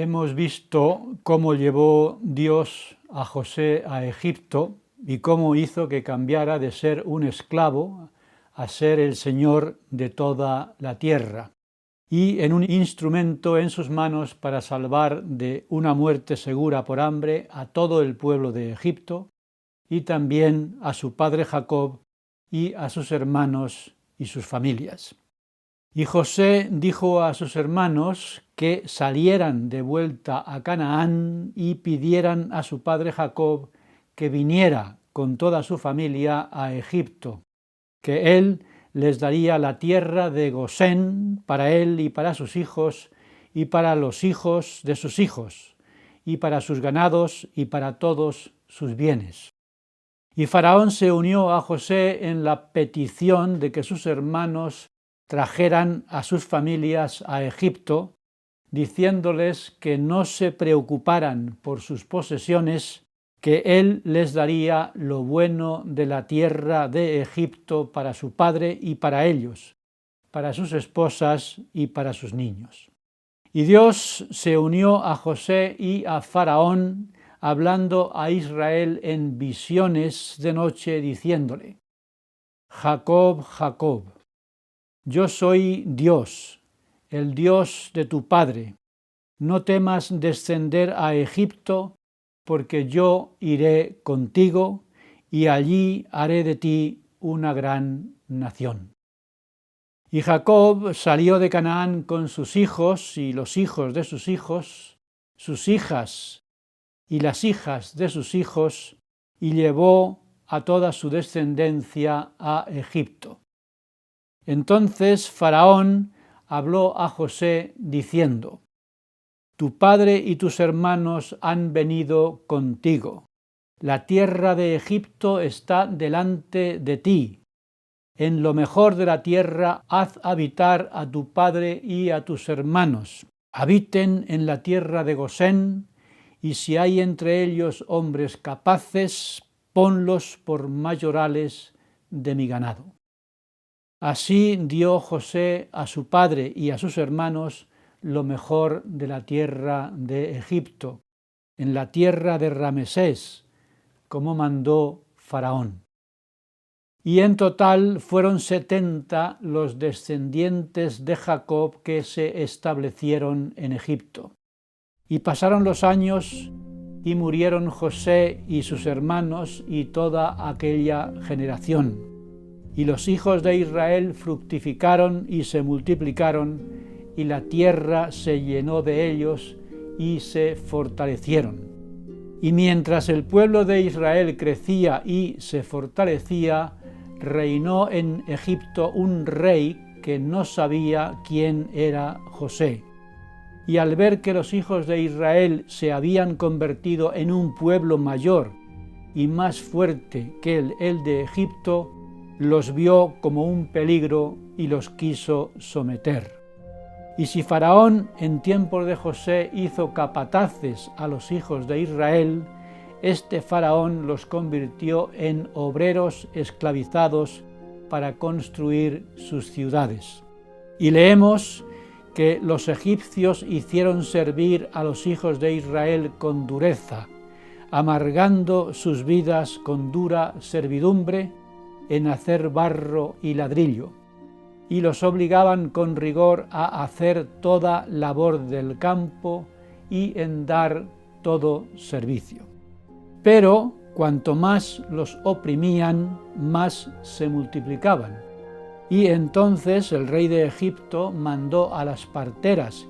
Hemos visto cómo llevó Dios a José a Egipto y cómo hizo que cambiara de ser un esclavo a ser el Señor de toda la tierra y en un instrumento en sus manos para salvar de una muerte segura por hambre a todo el pueblo de Egipto y también a su padre Jacob y a sus hermanos y sus familias. Y José dijo a sus hermanos que salieran de vuelta a Canaán y pidieran a su padre Jacob que viniera con toda su familia a Egipto, que él les daría la tierra de Gosén para él y para sus hijos y para los hijos de sus hijos y para sus ganados y para todos sus bienes. Y Faraón se unió a José en la petición de que sus hermanos trajeran a sus familias a Egipto, diciéndoles que no se preocuparan por sus posesiones, que él les daría lo bueno de la tierra de Egipto para su padre y para ellos, para sus esposas y para sus niños. Y Dios se unió a José y a Faraón, hablando a Israel en visiones de noche, diciéndole: Jacob, Jacob. Yo soy Dios, el Dios de tu padre. No temas descender a Egipto, porque yo iré contigo y allí haré de ti una gran nación. Y Jacob salió de Canaán con sus hijos y los hijos de sus hijos, sus hijas y las hijas de sus hijos, y llevó a toda su descendencia a Egipto. Entonces Faraón habló a José diciendo: Tu padre y tus hermanos han venido contigo. La tierra de Egipto está delante de ti. En lo mejor de la tierra haz habitar a tu padre y a tus hermanos. Habiten en la tierra de Gosén, y si hay entre ellos hombres capaces, ponlos por mayorales de mi ganado. Así dio José a su padre y a sus hermanos lo mejor de la tierra de Egipto, en la tierra de Ramesés, como mandó Faraón. Y en total fueron 70 los descendientes de Jacob que se establecieron en Egipto. Y pasaron los años y murieron José y sus hermanos y toda aquella generación. Y los hijos de Israel fructificaron y se multiplicaron, y la tierra se llenó de ellos y se fortalecieron. Y mientras el pueblo de Israel crecía y se fortalecía, reinó en Egipto un rey que no sabía quién era José. Y al ver que los hijos de Israel se habían convertido en un pueblo mayor y más fuerte que el de Egipto, los vio como un peligro y los quiso someter. Y si Faraón en tiempos de José hizo capataces a los hijos de Israel, este Faraón los convirtió en obreros esclavizados para construir sus ciudades. Y leemos que los egipcios hicieron servir a los hijos de Israel con dureza, amargando sus vidas con dura servidumbre en hacer barro y ladrillo, y los obligaban con rigor a hacer toda labor del campo y en dar todo servicio. Pero cuanto más los oprimían, más se multiplicaban. Y entonces el rey de Egipto mandó a las parteras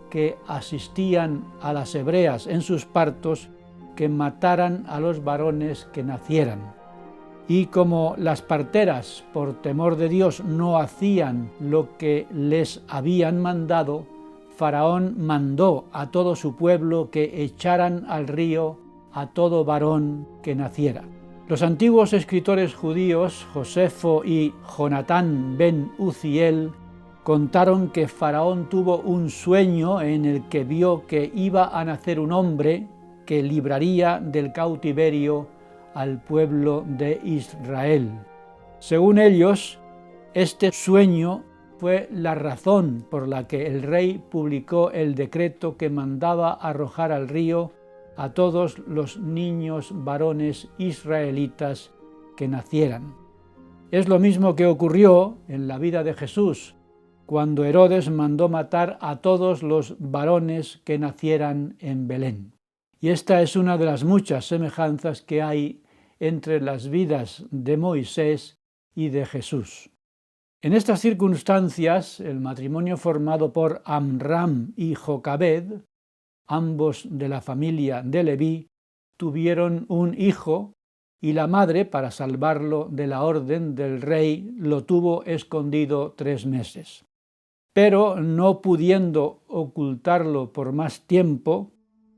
que asistían a las hebreas en sus partos que mataran a los varones que nacieran. Y como las parteras, por temor de Dios, no hacían lo que les habían mandado, Faraón mandó a todo su pueblo que echaran al río a todo varón que naciera. Los antiguos escritores judíos, Josefo y Jonatán ben Uziel, contaron que Faraón tuvo un sueño en el que vio que iba a nacer un hombre que libraría del cautiverio al pueblo de Israel. Según ellos, este sueño fue la razón por la que el rey publicó el decreto que mandaba arrojar al río a todos los niños varones israelitas que nacieran. Es lo mismo que ocurrió en la vida de Jesús, cuando Herodes mandó matar a todos los varones que nacieran en Belén. Y esta es una de las muchas semejanzas que hay entre las vidas de Moisés y de Jesús. En estas circunstancias, el matrimonio formado por Amram y Jocabed, ambos de la familia de Leví, tuvieron un hijo, y la madre, para salvarlo de la orden del rey, lo tuvo escondido 3 meses. Pero, no pudiendo ocultarlo por más tiempo,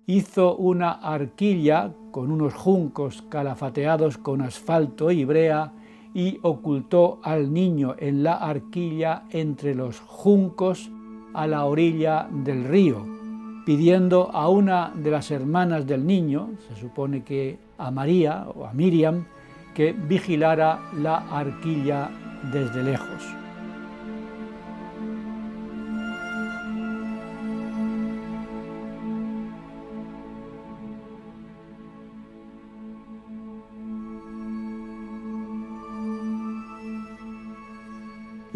hizo una arquilla con unos juncos calafateados con asfalto y brea y ocultó al niño en la arquilla entre los juncos a la orilla del río, pidiendo a una de las hermanas del niño, se supone que a María o a Miriam, que vigilara la arquilla desde lejos.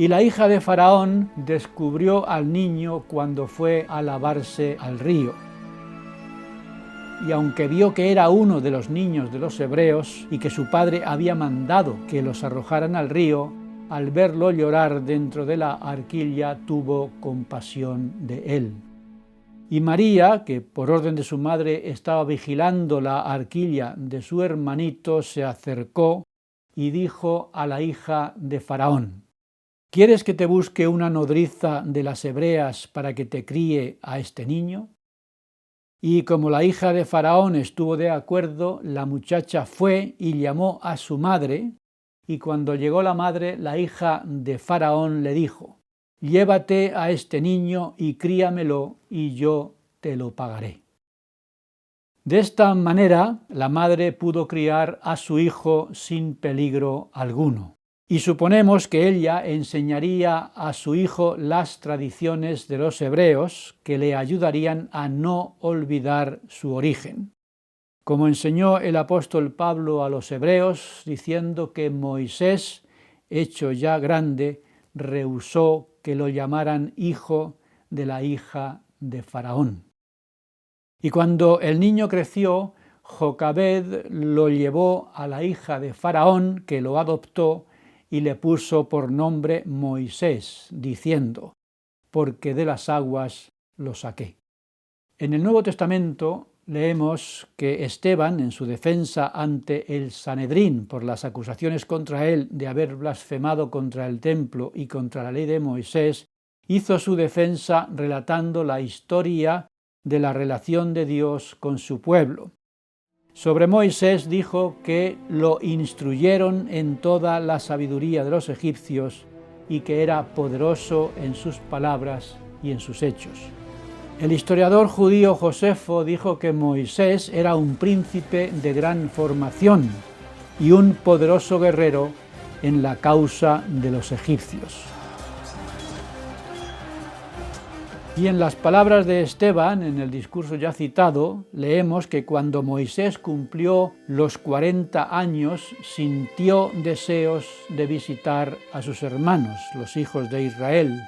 Y la hija de Faraón descubrió al niño cuando fue a lavarse al río. Y aunque vio que era uno de los niños de los hebreos y que su padre había mandado que los arrojaran al río, al verlo llorar dentro de la arquilla tuvo compasión de él. Y María, que por orden de su madre estaba vigilando la arquilla de su hermanito, se acercó y dijo a la hija de Faraón: ¿Quieres que te busque una nodriza de las hebreas para que te críe a este niño? Y como la hija de Faraón estuvo de acuerdo, la muchacha fue y llamó a su madre, y cuando llegó la madre, la hija de Faraón le dijo: llévate a este niño y críamelo, y yo te lo pagaré. De esta manera, la madre pudo criar a su hijo sin peligro alguno. Y suponemos que ella enseñaría a su hijo las tradiciones de los hebreos que le ayudarían a no olvidar su origen. Como enseñó el apóstol Pablo a los hebreos, diciendo que Moisés, hecho ya grande, rehusó que lo llamaran hijo de la hija de Faraón. Y cuando el niño creció, Jocabed lo llevó a la hija de Faraón, que lo adoptó, y le puso por nombre Moisés, diciendo: porque de las aguas lo saqué. En el Nuevo Testamento leemos que Esteban, en su defensa ante el Sanedrín por las acusaciones contra él de haber blasfemado contra el templo y contra la ley de Moisés, hizo su defensa relatando la historia de la relación de Dios con su pueblo. Sobre Moisés dijo que lo instruyeron en toda la sabiduría de los egipcios y que era poderoso en sus palabras y en sus hechos. El historiador judío Josefo dijo que Moisés era un príncipe de gran formación y un poderoso guerrero en la causa de los egipcios. Y en las palabras de Esteban, en el discurso ya citado, leemos que cuando Moisés cumplió los 40 años, sintió deseos de visitar a sus hermanos, los hijos de Israel.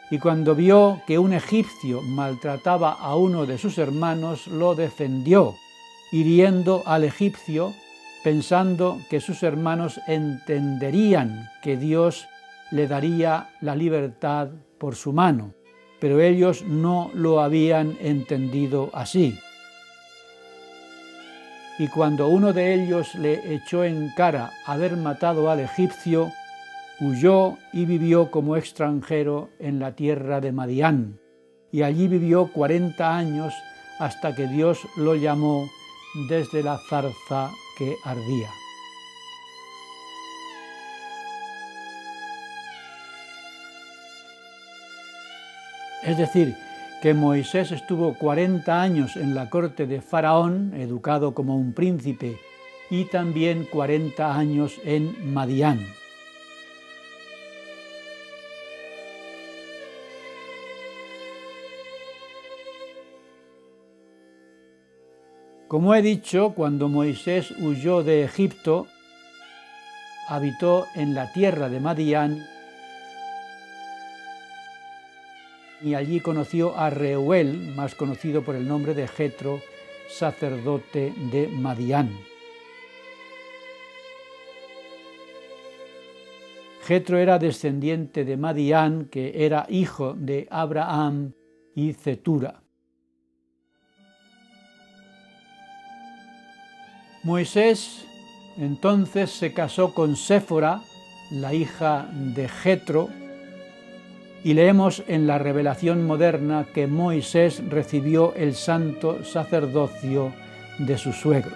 Y cuando vio que un egipcio maltrataba a uno de sus hermanos, lo defendió, hiriendo al egipcio, pensando que sus hermanos entenderían que Dios le daría la libertad por su mano. Pero ellos no lo habían entendido así. Y cuando uno de ellos le echó en cara haber matado al egipcio, huyó y vivió como extranjero en la tierra de Madián, y allí vivió 40 años hasta que Dios lo llamó desde la zarza que ardía. Es decir, que Moisés estuvo 40 años en la corte de Faraón, educado como un príncipe, y también 40 años en Madián. Como he dicho, cuando Moisés huyó de Egipto, habitó en la tierra de Madián y allí conoció a Reuel, más conocido por el nombre de Jetro, sacerdote de Madián. Jetro era descendiente de Madián, que era hijo de Abraham y Cetura. Moisés entonces se casó con Séfora, la hija de Jetro, y leemos en la revelación moderna que Moisés recibió el santo sacerdocio de su suegro.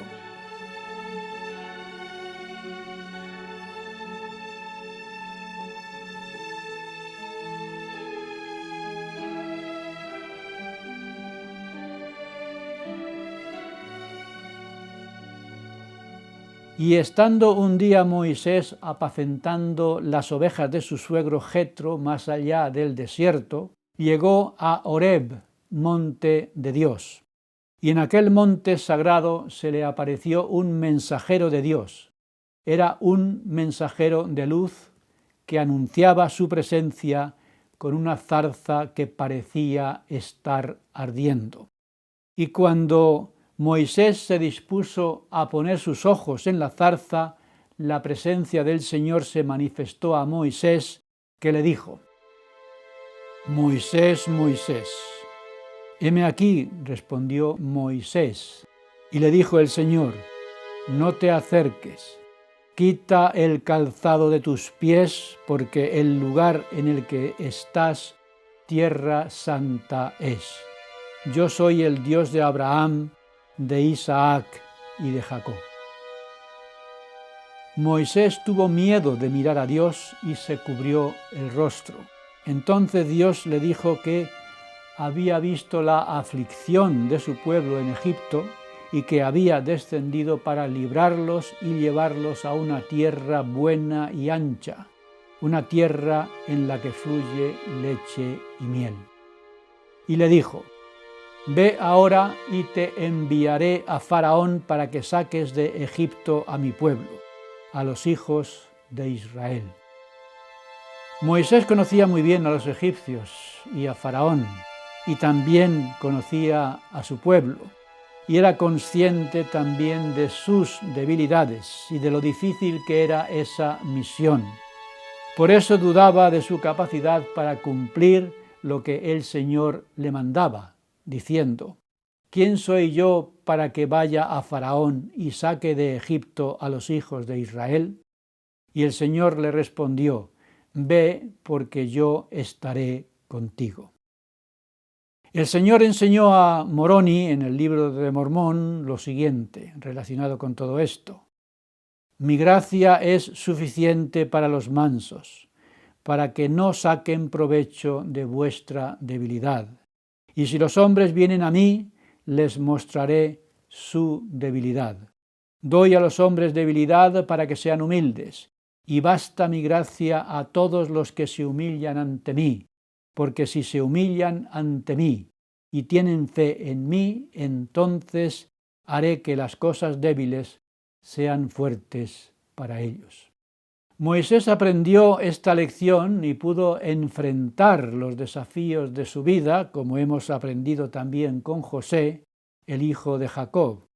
Y estando un día Moisés apacentando las ovejas de su suegro Jetro más allá del desierto, llegó a Horeb, monte de Dios. Y en aquel monte sagrado se le apareció un mensajero de Dios. Era un mensajero de luz que anunciaba su presencia con una zarza que parecía estar ardiendo. Y cuando Moisés se dispuso a poner sus ojos en la zarza, la presencia del Señor se manifestó a Moisés, que le dijo: «Moisés, Moisés». «Heme aquí», respondió Moisés, y le dijo el Señor: «No te acerques, quita el calzado de tus pies, porque el lugar en el que estás, tierra santa es. Yo soy el Dios de Abraham, de Isaac y de Jacob». Moisés tuvo miedo de mirar a Dios y se cubrió el rostro. Entonces Dios le dijo que había visto la aflicción de su pueblo en Egipto y que había descendido para librarlos y llevarlos a una tierra buena y ancha, una tierra en la que fluye leche y miel. Y le dijo: «Ve ahora y te enviaré a Faraón para que saques de Egipto a mi pueblo, a los hijos de Israel». Moisés conocía muy bien a los egipcios y a Faraón, y también conocía a su pueblo, y era consciente también de sus debilidades y de lo difícil que era esa misión. Por eso dudaba de su capacidad para cumplir lo que el Señor le mandaba, diciendo: «¿Quién soy yo para que vaya a Faraón y saque de Egipto a los hijos de Israel?» Y el Señor le respondió: «Ve, porque yo estaré contigo». El Señor enseñó a Moroni en el libro de Mormón lo siguiente, relacionado con todo esto: «Mi gracia es suficiente para los mansos, para que no saquen provecho de vuestra debilidad. Y si los hombres vienen a mí, les mostraré su debilidad. Doy a los hombres debilidad para que sean humildes, y basta mi gracia a todos los que se humillan ante mí, porque si se humillan ante mí y tienen fe en mí, entonces haré que las cosas débiles sean fuertes para ellos». Moisés aprendió esta lección y pudo enfrentar los desafíos de su vida, como hemos aprendido también con José, el hijo de Jacob.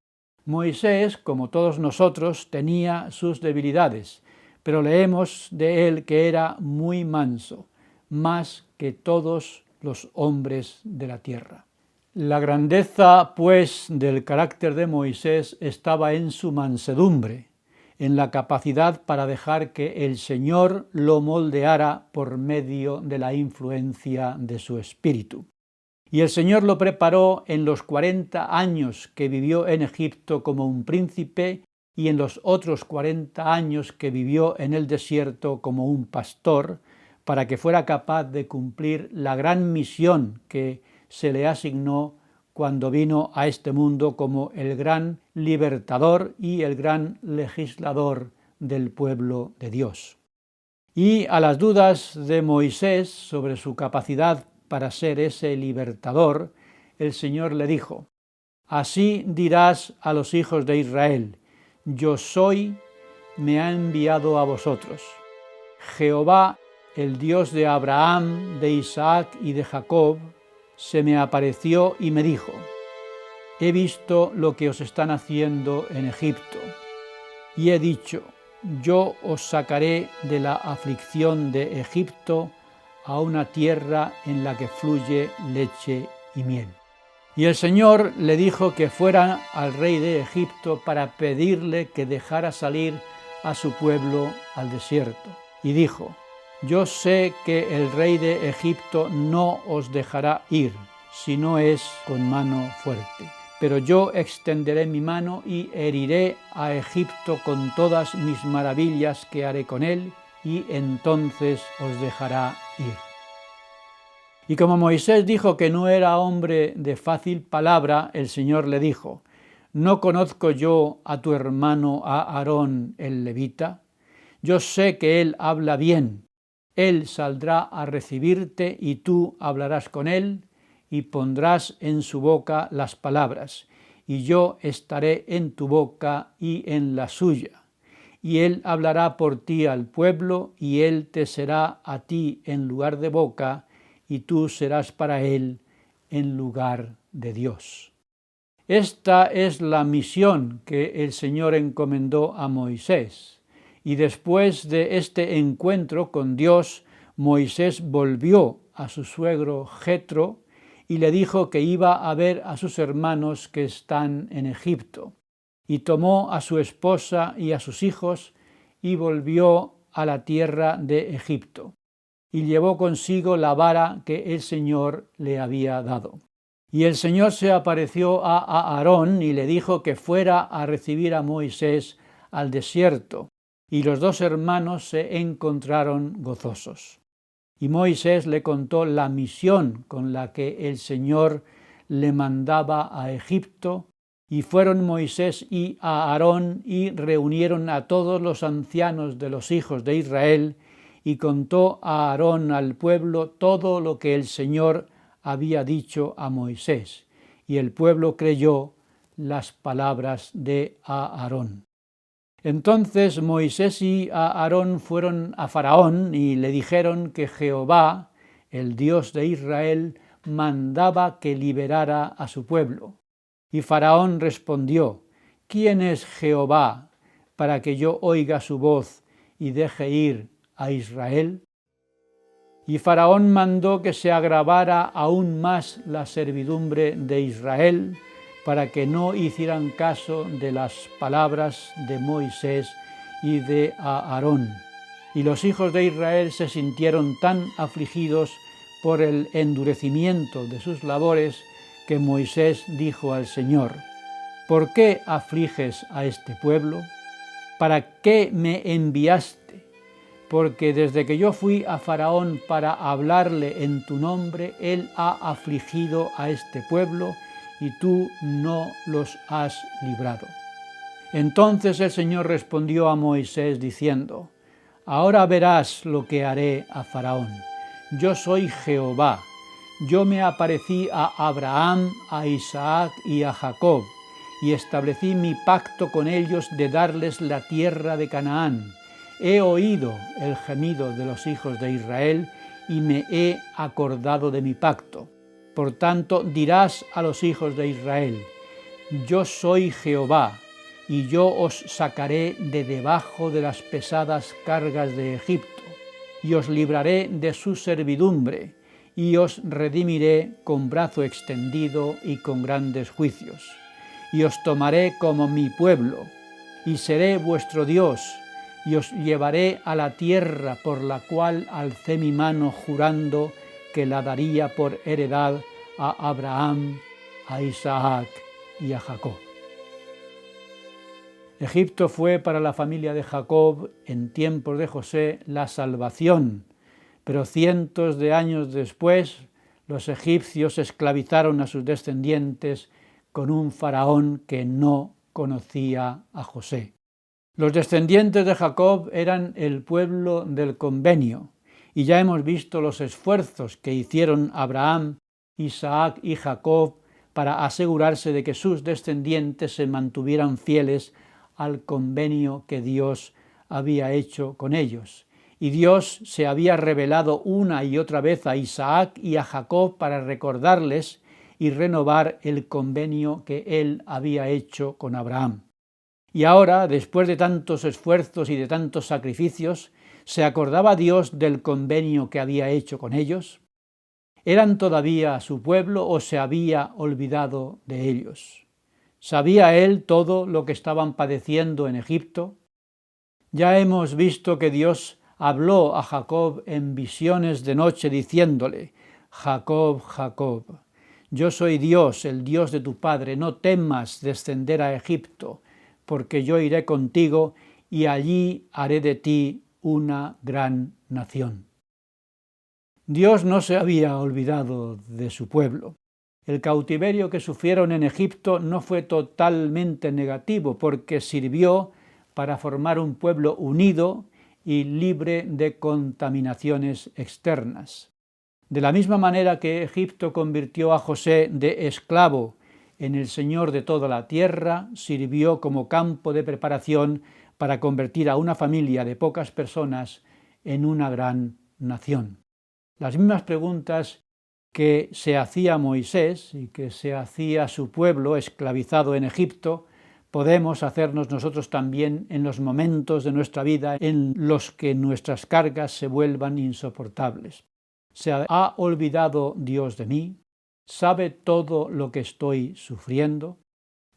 Moisés, como todos nosotros, tenía sus debilidades, pero leemos de él que era muy manso, más que todos los hombres de la tierra. La grandeza, pues, del carácter de Moisés estaba en su mansedumbre, en la capacidad para dejar que el Señor lo moldeara por medio de la influencia de su espíritu. Y el Señor lo preparó en los 40 años que vivió en Egipto como un príncipe y en los otros 40 años que vivió en el desierto como un pastor, para que fuera capaz de cumplir la gran misión que se le asignó cuando vino a este mundo como el gran libertador y el gran legislador del pueblo de Dios. Y a las dudas de Moisés sobre su capacidad para ser ese libertador, el Señor le dijo: Así dirás a los hijos de Israel: Yo soy, me ha enviado a vosotros. Jehová, el Dios de Abraham, de Isaac y de Jacob, se me apareció y me dijo: He visto lo que os están haciendo en Egipto, y he dicho: Yo os sacaré de la aflicción de Egipto a una tierra en la que fluye leche y miel. Y el Señor le dijo que fuera al rey de Egipto para pedirle que dejara salir a su pueblo al desierto. Y dijo: Yo sé que el rey de Egipto no os dejará ir, si no es con mano fuerte. Pero yo extenderé mi mano y heriré a Egipto con todas mis maravillas que haré con él, y entonces os dejará ir. Y como Moisés dijo que no era hombre de fácil palabra, el Señor le dijo: ¿No conozco yo a tu hermano a Aarón el levita? Yo sé que él habla bien. Él saldrá a recibirte y tú hablarás con él y pondrás en su boca las palabras, y yo estaré en tu boca y en la suya. Y él hablará por ti al pueblo, y él te será a ti en lugar de boca, y tú serás para él en lugar de Dios. Esta es la misión que el Señor encomendó a Moisés. Y después de este encuentro con Dios, Moisés volvió a su suegro Jetro y le dijo que iba a ver a sus hermanos que están en Egipto. Y tomó a su esposa y a sus hijos y volvió a la tierra de Egipto. Y llevó consigo la vara que el Señor le había dado. Y el Señor se apareció a Aarón y le dijo que fuera a recibir a Moisés al desierto. Y los dos hermanos se encontraron gozosos. Y Moisés le contó la misión con la que el Señor le mandaba a Egipto, y fueron Moisés y Aarón y reunieron a todos los ancianos de los hijos de Israel, y contó a Aarón al pueblo todo lo que el Señor había dicho a Moisés, y el pueblo creyó las palabras de Aarón. Entonces Moisés y Aarón fueron a Faraón y le dijeron que Jehová, el Dios de Israel, mandaba que liberara a su pueblo. Y Faraón respondió: ¿Quién es Jehová para que yo oiga su voz y deje ir a Israel? Y Faraón mandó que se agravara aún más la servidumbre de Israel, para que no hicieran caso de las palabras de Moisés y de Aarón. Y los hijos de Israel se sintieron tan afligidos por el endurecimiento de sus labores que Moisés dijo al Señor: ¿Por qué afliges a este pueblo? ¿Para qué me enviaste? Porque desde que yo fui a Faraón para hablarle en tu nombre, él ha afligido a este pueblo, y tú no los has librado. Entonces el Señor respondió a Moisés diciendo: Ahora verás lo que haré a Faraón. Yo soy Jehová. Yo me aparecí a Abraham, a Isaac y a Jacob, y establecí mi pacto con ellos de darles la tierra de Canaán. He oído el gemido de los hijos de Israel y me he acordado de mi pacto. Por tanto, dirás a los hijos de Israel: Yo soy Jehová, y yo os sacaré de debajo de las pesadas cargas de Egipto, y os libraré de su servidumbre, y os redimiré con brazo extendido y con grandes juicios. Y os tomaré como mi pueblo, y seré vuestro Dios, y os llevaré a la tierra por la cual alcé mi mano jurando que la daría por heredad a Abraham, a Isaac y a Jacob. Egipto fue para la familia de Jacob en tiempos de José la salvación, pero cientos de años después los egipcios esclavizaron a sus descendientes con un faraón que no conocía a José. Los descendientes de Jacob eran el pueblo del convenio, y ya hemos visto los esfuerzos que hicieron Abraham, Isaac y Jacob para asegurarse de que sus descendientes se mantuvieran fieles al convenio que Dios había hecho con ellos. Y Dios se había revelado una y otra vez a Isaac y a Jacob para recordarles y renovar el convenio que él había hecho con Abraham. Y ahora, después de tantos esfuerzos y de tantos sacrificios, ¿se acordaba Dios del convenio que había hecho con ellos? ¿Eran todavía su pueblo o se había olvidado de ellos? ¿Sabía él todo lo que estaban padeciendo en Egipto? Ya hemos visto que Dios habló a Jacob en visiones de noche diciéndole: Jacob, Jacob, yo soy Dios, el Dios de tu padre, no temas descender a Egipto, porque yo iré contigo y allí haré de ti una gran nación. Dios no se había olvidado de su pueblo. El cautiverio que sufrieron en Egipto no fue totalmente negativo, porque sirvió para formar un pueblo unido y libre de contaminaciones externas. De la misma manera que Egipto convirtió a José de esclavo en el Señor de toda la tierra, sirvió como campo de preparación para convertir a una familia de pocas personas en una gran nación. Las mismas preguntas que se hacía Moisés y que se hacía su pueblo esclavizado en Egipto, podemos hacernos nosotros también en los momentos de nuestra vida en los que nuestras cargas se vuelvan insoportables. ¿Se ha olvidado Dios de mí? ¿Sabe todo lo que estoy sufriendo?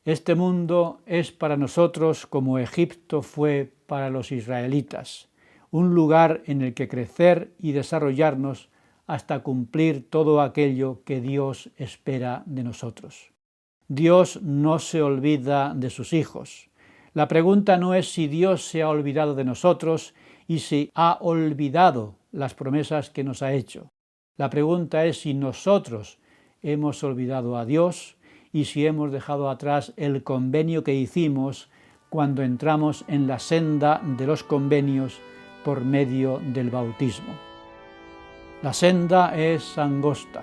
Este mundo es para nosotros como Egipto fue para los israelitas, un lugar en el que crecer y desarrollarnos hasta cumplir todo aquello que Dios espera de nosotros. Dios no se olvida de sus hijos. La pregunta no es si Dios se ha olvidado de nosotros y si ha olvidado las promesas que nos ha hecho. La pregunta es si nosotros hemos olvidado a Dios y si hemos dejado atrás el convenio que hicimos cuando entramos en la senda de los convenios por medio del bautismo. La senda es angosta,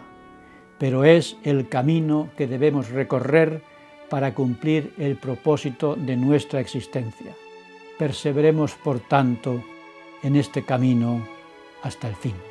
pero es el camino que debemos recorrer para cumplir el propósito de nuestra existencia. Perseveremos, por tanto, en este camino hasta el fin.